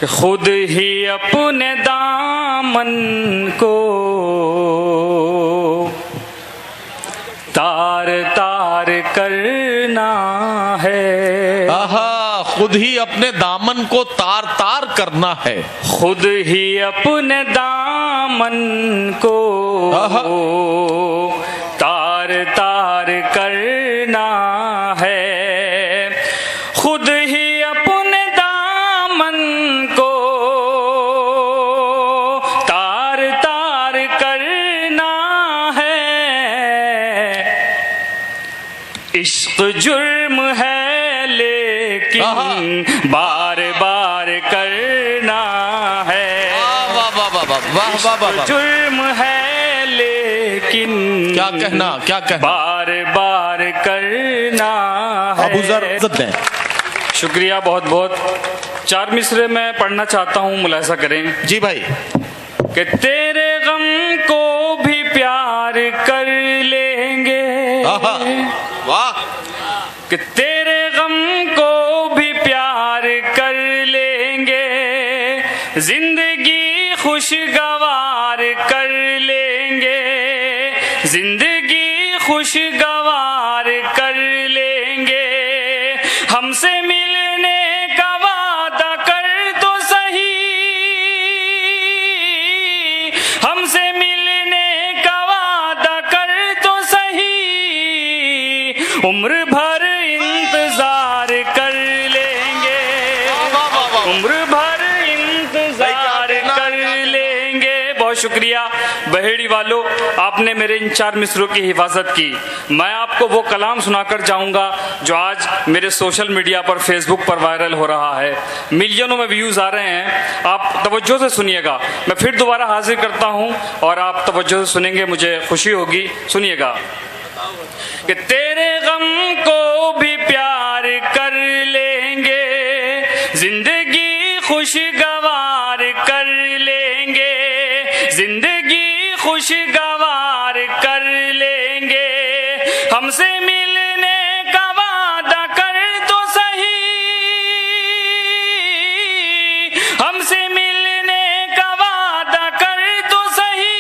खुद ही अपने दामन को तार तार करना है। आहा, खुद ही अपने दामन को तार तार करना है। खुद ही अपने दामन को तार तार करना है। खुद ही अपने दामन को तार तार करना है। इश्क जुर्म है लेकिन बार बार करना है। इश्क जुर्म है लेकिन क्या कहना, क्या कहना, बार बार करना है। अबू ज़र इज्जत दें। शुक्रिया बहुत बहुत। 4 मिसरे मैं पढ़ना चाहता हूँ, मुलाहिजा करें। जी भाई। कि तेरे गम को भी प्यार कर लेंगे। वाह। कि तेरे गम को भी प्यार कर लेंगे। जिंदगी खुशगवार कर लेंगे। जिंदगी खुशगवार कर लेंगे। हमसे मिलने का वादा कर तो सही। हमसे मिलने का वादा कर तो सही। उम्र भर इंतजार कर लेंगे। उम्र भर इंतजार कर लेंगे। बहुत शुक्रिया बहेड़ी वालों, आपने मेरे इन 4 मिसरों की हिफाजत की। मैं आपको वो कलाम सुनाकर जाऊंगा जो आज मेरे सोशल मीडिया पर, फेसबुक पर वायरल हो रहा है। मिलियनों में व्यूज आ रहे हैं। आप तवज्जो से सुनिएगा। मैं फिर दोबारा हाजिर करता हूं और आप तवज्जो से सुनेंगे, मुझे खुशी होगी। सुनिएगा कि तेरे गम को भी प्यार कर लेंगे। जिंदगी खुशगवार कर लेंगे। जिंदगी खुशगवार कर लेंगे। हमसे मिलने का वादा कर तो सही। हमसे मिलने का वादा कर तो सही।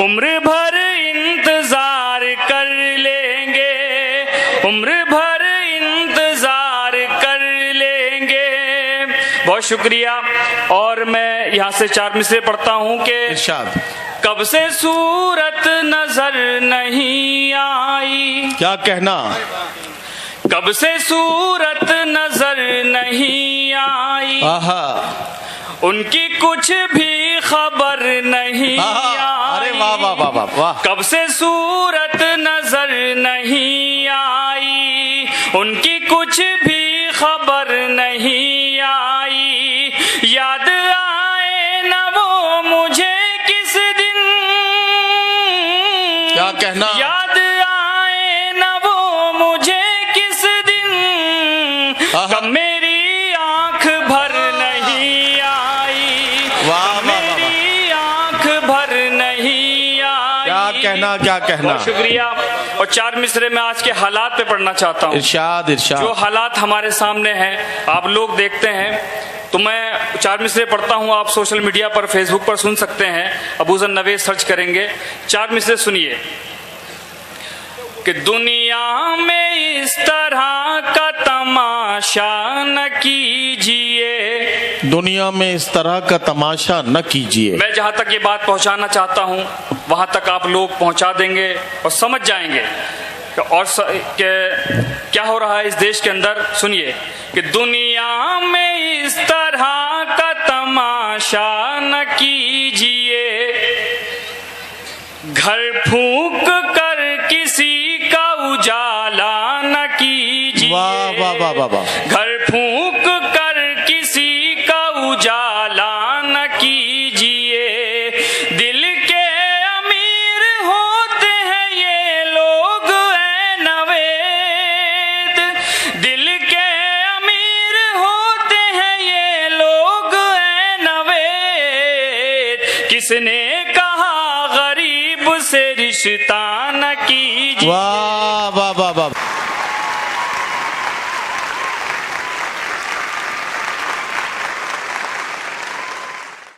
उम्र भर इंतजार कर लेंगे। उम्र भर इंतजार कर लेंगे। बहुत शुक्रिया। और मैं यहाँ से 4 मिसरे पढ़ता हूँ कि इरशाद। कब से सूरत नजर नहीं आई। क्या कहना। कब से सूरत नजर नहीं आई। आहा, उनकी कुछ भी खबर नहीं आई। अरे वाह वाह वाह वाह वाह। कब से सूरत नजर नहीं आई। उनकी कुछ भी खबर नहीं आई। याद आए न वो मुझे किस दिन। क्या कहना। याद आए न वो मुझे किस दिन। कब मेरी आंख भर नहीं आई। वाह, मेरी आंख भर नहीं आई। क्या कहना, क्या कहना। बहुत शुक्रिया। और 4 मिसरे में आज के हालात पे पढ़ना चाहता हूँ। इरशाद इरशाद। जो हालात हमारे सामने हैं, आप लोग देखते हैं, तो मैं 4 मिसरे पढ़ता हूँ। आप सोशल मीडिया पर, फेसबुक पर सुन सकते हैं। अबू ज़र नवेद सर्च करेंगे। 4 मिसरे सुनिए कि दुनिया में इस तरह का तमाशा न कीजिए। दुनिया में इस तरह का तमाशा न कीजिए। मैं जहां तक ये बात पहुंचाना चाहता हूं वहां तक आप लोग पहुंचा देंगे और समझ जाएंगे और क्या हो रहा है इस देश के अंदर। सुनिए कि दुनिया में इस तरह का तमाशा न कीजिए। घर फूंक कर किसी का उजाला न कीजिए। वाह वाह वाह वाह वाह। घर फूंक कर किसी का उजाला न कीजिए। दिल के अमीर होते हैं ये लोग ऐ नवेद। दिल के अमीर होते हैं ये लोग ऐ नवेद। किसने कहा गरीब से रिश्ता न कीजिए।